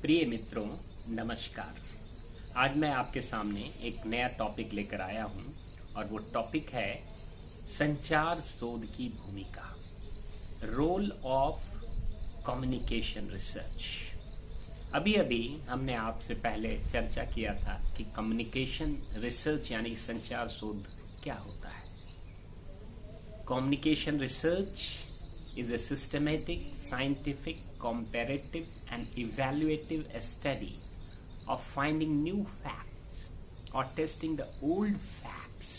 प्रिय मित्रों, नमस्कार। आज मैं आपके सामने एक नया टॉपिक लेकर आया हूं और वो टॉपिक है संचार शोध की भूमिका, रोल ऑफ कम्युनिकेशन रिसर्च। अभी हमने आपसे पहले चर्चा किया था कि कम्युनिकेशन रिसर्च यानी संचार शोध क्या होता है। Communication research is a systematic, scientific, comparative and evaluative study of finding new facts or testing the old facts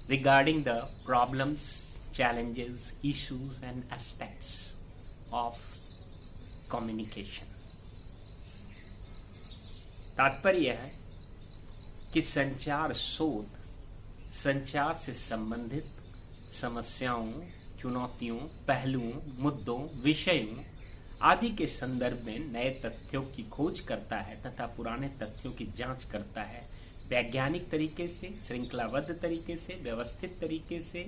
regarding the problems, challenges, issues and aspects of communication. तात्पर्य है कि संचार शोध संचार से संबंधित समस्याओं, चुनौतियों, पहलुओं, मुद्दों, विषयों आदि के संदर्भ में नए तथ्यों की खोज करता है तथा पुराने तथ्यों की जांच करता है, वैज्ञानिक तरीके से, श्रृंखलाबद्ध तरीके से, व्यवस्थित तरीके से,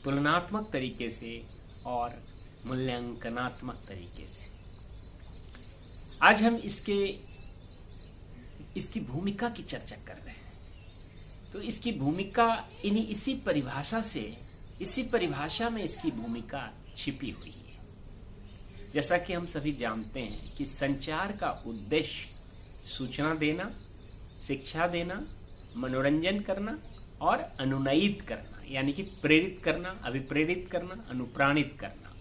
तुलनात्मक तरीके से और मूल्यांकनात्मक तरीके से। आज हम इसकी भूमिका की चर्चा कर रहे हैं। तो इसकी भूमिका इसी परिभाषा में इसकी भूमिका छिपी हुई है। जैसा कि हम सभी जानते हैं कि संचार का उद्देश्य सूचना देना, शिक्षा देना, मनोरंजन करना और अनुनयित करना, यानी कि प्रेरित करना, अभिप्रेरित करना, अनुप्राणित करना।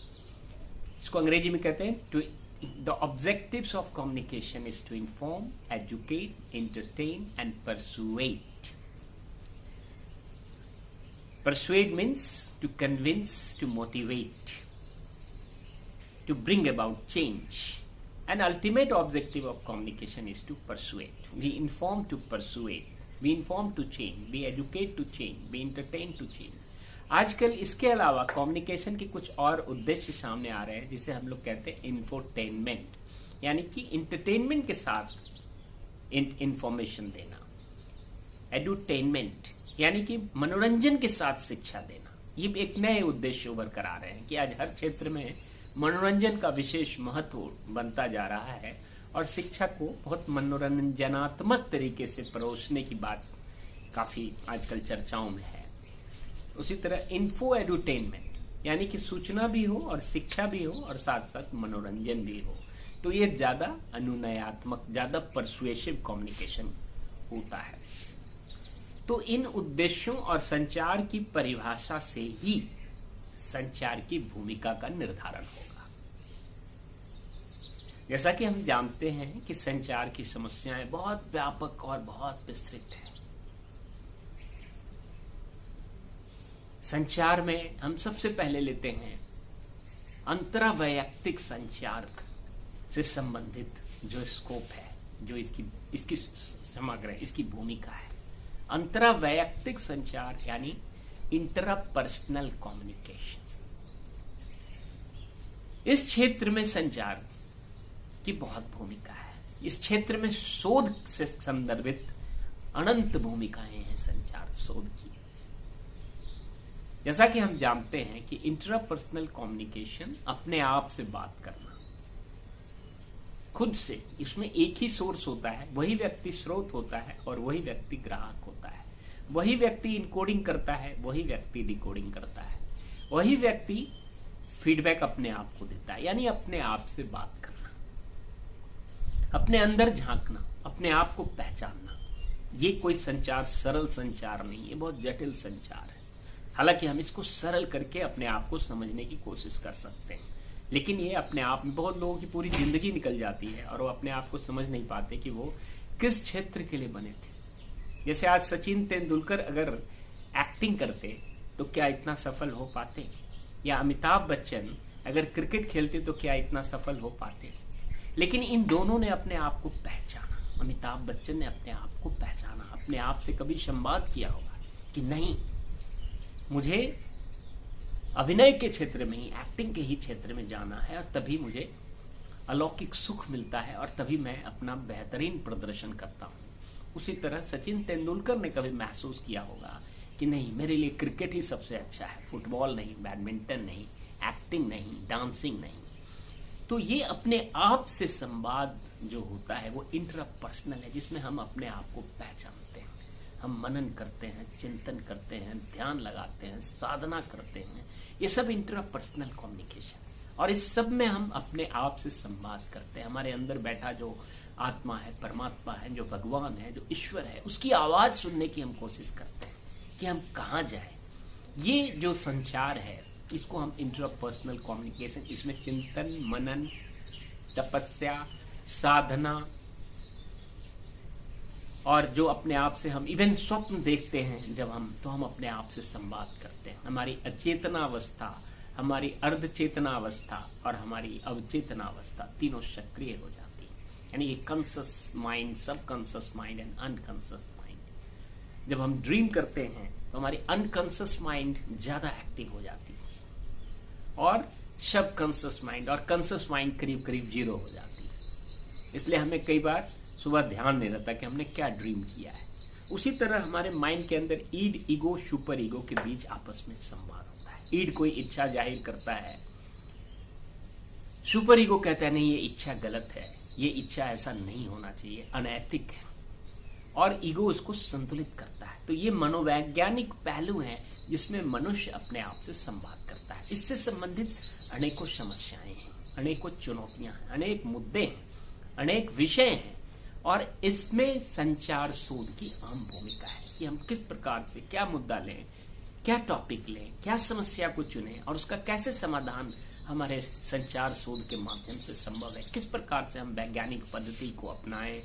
इसको अंग्रेजी में कहते हैं the objectives of communication is to inform, educate, entertain and persuade. Persuade means to convince, to motivate, to bring about change. An ultimate objective of communication is to persuade. We inform to persuade. We inform to change. We educate to change. We entertain to change. आजकल इसके अलावा communication के कुछ और उद्देश्य सामने आ रहे हैं जिसे हम लोग कहते हैं इंफोटेनमेंट, यानी कि इंटरटेनमेंट के साथ इंफॉर्मेशन देना। एडुटेनमेंट यानी कि मनोरंजन के साथ शिक्षा देना। ये एक नए उद्देश्य उभर कर आ रहे हैं कि आज हर क्षेत्र में मनोरंजन का विशेष महत्व बनता जा रहा है और शिक्षा को बहुत मनोरंजनात्मक तरीके से परोसने की बात काफी आजकल चर्चाओं में है। उसी तरह इन्फो एडुटेनमेंट यानी कि सूचना भी हो और शिक्षा भी हो और साथ साथ मनोरंजन भी हो। तो ये ज्यादा अनुनयात्मक, ज्यादा परसुएसिव कम्युनिकेशन होता है। तो इन उद्देश्यों और संचार की परिभाषा से ही संचार की भूमिका का निर्धारण होगा। जैसा कि हम जानते हैं कि संचार की समस्याएं बहुत व्यापक और बहुत विस्तृत है। संचार में हम सबसे पहले लेते हैं अंतरावैयक्तिक संचार से संबंधित जो स्कोप है, जो इसकी समग्र इसकी भूमिका है। अंतरावैयक्तिक संचार यानी इंटरपर्सनल कम्युनिकेशन। इस क्षेत्र में संचार की बहुत भूमिका है। इस क्षेत्र में शोध से संदर्भित अनंत भूमिकाएं हैं संचार शोध की। जैसा कि हम जानते हैं कि इंटरपर्सनल कम्युनिकेशन अपने आप से बात करना, खुद से, इसमें एक ही सोर्स होता है, वही व्यक्ति स्रोत होता है और वही व्यक्ति ग्राहक होता है। वही व्यक्ति इनकोडिंग करता है, वही व्यक्ति डिकोडिंग करता है, वही व्यक्ति फीडबैक अपने आप को देता है, यानी अपने आप से बात करना, अपने अंदर झांकना, अपने आप को पहचानना। ये कोई संचार सरल संचार नहीं है, बहुत जटिल संचार है। हालांकि हम इसको सरल करके अपने आप को समझने की कोशिश कर सकते हैं, लेकिन ये अपने आप में बहुत लोगों की पूरी जिंदगी निकल जाती है और वो अपने आप को समझ नहीं पाते कि वो किस क्षेत्र के लिए बने थे। जैसे आज सचिन तेंदुलकर अगर एक्टिंग करते तो क्या इतना सफल हो पाते, या अमिताभ बच्चन अगर क्रिकेट खेलते तो क्या इतना सफल हो पाते। लेकिन इन दोनों ने अपने आप को पहचाना। अमिताभ बच्चन ने अपने आप को पहचाना, अपने आप से कभी संवाद किया होगा कि नहीं, मुझे अभिनय के क्षेत्र में ही, एक्टिंग के ही क्षेत्र में जाना है और तभी मुझे अलौकिक सुख मिलता है और तभी मैं अपना बेहतरीन प्रदर्शन करता हूं। उसी तरह सचिन तेंदुलकर ने कभी महसूस किया होगा कि नहीं, मेरे लिए क्रिकेट ही सबसे अच्छा है, फुटबॉल नहीं, बैडमिंटन नहीं, एक्टिंग नहीं, डांसिंग नहीं। तो ये अपने आप से संवाद जो होता है वो इंट्रापर्सनल है, जिसमें हम अपने आप को पहचानते हैं, हम मनन करते हैं, चिंतन करते हैं, ध्यान लगाते हैं, साधना करते हैं। ये सब इंट्रापर्सनल कम्युनिकेशन, और इस सब में हम अपने आप से संवाद करते हैं। हमारे अंदर बैठा जो आत्मा है, परमात्मा है, जो भगवान है, जो ईश्वर है, उसकी आवाज सुनने की हम कोशिश करते हैं कि हम कहाँ जाए। ये जो संचार है इसको हम इंट्रापर्सनल कम्युनिकेशन, इसमें चिंतन, मनन, तपस्या, साधना, और जो अपने आप से हम इवन स्वप्न देखते हैं जब हम, तो हम अपने आप से संवाद करते हैं। हमारी अचेतना अवस्था, हमारी अर्धचेतना अवस्था और हमारी अवचेतना अवस्था तीनों सक्रिय हो जाती है। यानी ये कॉन्शियस माइंड, सब conscious mind and unconscious mind. जब हम ड्रीम करते हैं तो हमारी अनकॉन्शियस माइंड ज्यादा एक्टिव हो जाती है और सब कॉन्शियस माइंड और कॉन्शियस माइंड करीब करीब 0 हो जाती है। इसलिए हमें कई बार सुबह ध्यान नहीं रहता कि हमने क्या ड्रीम किया है। उसी तरह हमारे माइंड के अंदर ईड, ईगो, सुपर ईगो के बीच आपस में संवाद होता है। ईड कोई इच्छा जाहिर करता है, सुपर ईगो कहता है नहीं ये इच्छा गलत है, ये इच्छा ऐसा नहीं होना चाहिए, अनैतिक है, और ईगो उसको संतुलित करता है। तो ये मनोवैज्ञानिक पहलू है जिसमें मनुष्य अपने आप से संवाद करता है। इससे संबंधित अनेकों समस्याएं हैं, अनेकों चुनौतियां हैं, अनेक मुद्दे हैं, अनेक विषय हैं, और इसमें संचार शोध की अहम भूमिका है कि हम किस प्रकार से क्या मुद्दा लें, क्या टॉपिक लें, क्या समस्या को चुनें और उसका कैसे समाधान हमारे संचार शोध के माध्यम से संभव है। किस प्रकार से हम वैज्ञानिक पद्धति को अपनाएं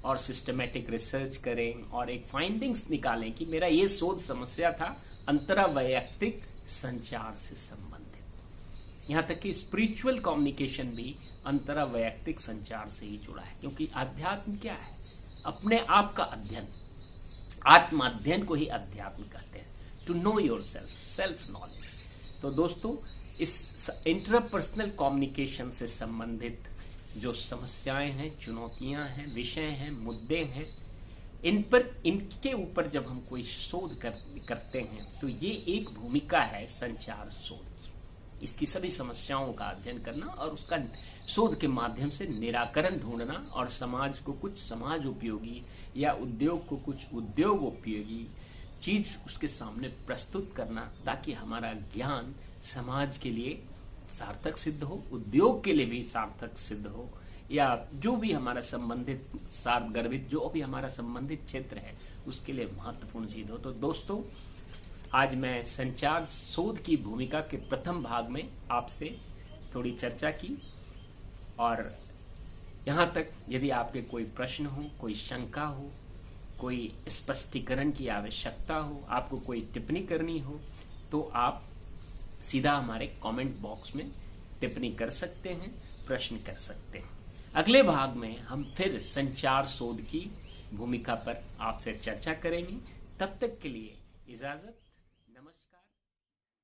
और सिस्टमेटिक रिसर्च करें और एक फाइंडिंग्स निकालें कि मेरा ये शोध समस्या था अंतरावैयक्तिक संचार से संबंधित। यहाँ तक कि स्पिरिचुअल कम्युनिकेशन भी अंतरावैयक्तिक संचार से ही जुड़ा है, क्योंकि अध्यात्म क्या है? अपने आप का अध्ययन, आत्म अध्ययन को ही अध्यात्म कहते हैं, to know yourself, self knowledge. तो दोस्तों, इस इंटरपर्सनल कम्युनिकेशन से संबंधित जो समस्याएं हैं, चुनौतियां हैं, विषय हैं, मुद्दे हैं, इनके ऊपर जब हम कोई शोध करते हैं तो ये एक भूमिका है संचार शोध की। इसकी सभी समस्याओं का अध्ययन करना और उसका शोध के माध्यम से निराकरण ढूंढना और समाज को कुछ समाज उपयोगी या उद्योग को कुछ उद्योग उपयोगी चीज उसके सामने प्रस्तुत करना, ताकि हमारा ज्ञान समाज के लिए सार्थक सिद्ध हो, उद्योग के लिए भी सार्थक सिद्ध हो, या जो भी हमारा संबंधित सार्वगर्भित जो भी हमारा संबंधित क्षेत्र है उसके लिए महत्वपूर्ण चीज हो। तो दोस्तों, आज मैं संचार शोध की भूमिका के प्रथम भाग में आपसे थोड़ी चर्चा की, और यहाँ तक यदि आपके कोई प्रश्न हो, कोई शंका हो, कोई स्पष्टीकरण की आवश्यकता हो, आपको कोई टिप्पणी करनी हो, तो आप सीधा हमारे कमेंट बॉक्स में टिप्पणी कर सकते हैं, प्रश्न कर सकते हैं। अगले भाग में हम फिर संचार शोध की भूमिका पर आपसे चर्चा करेंगे। तब तक के लिए इजाजत।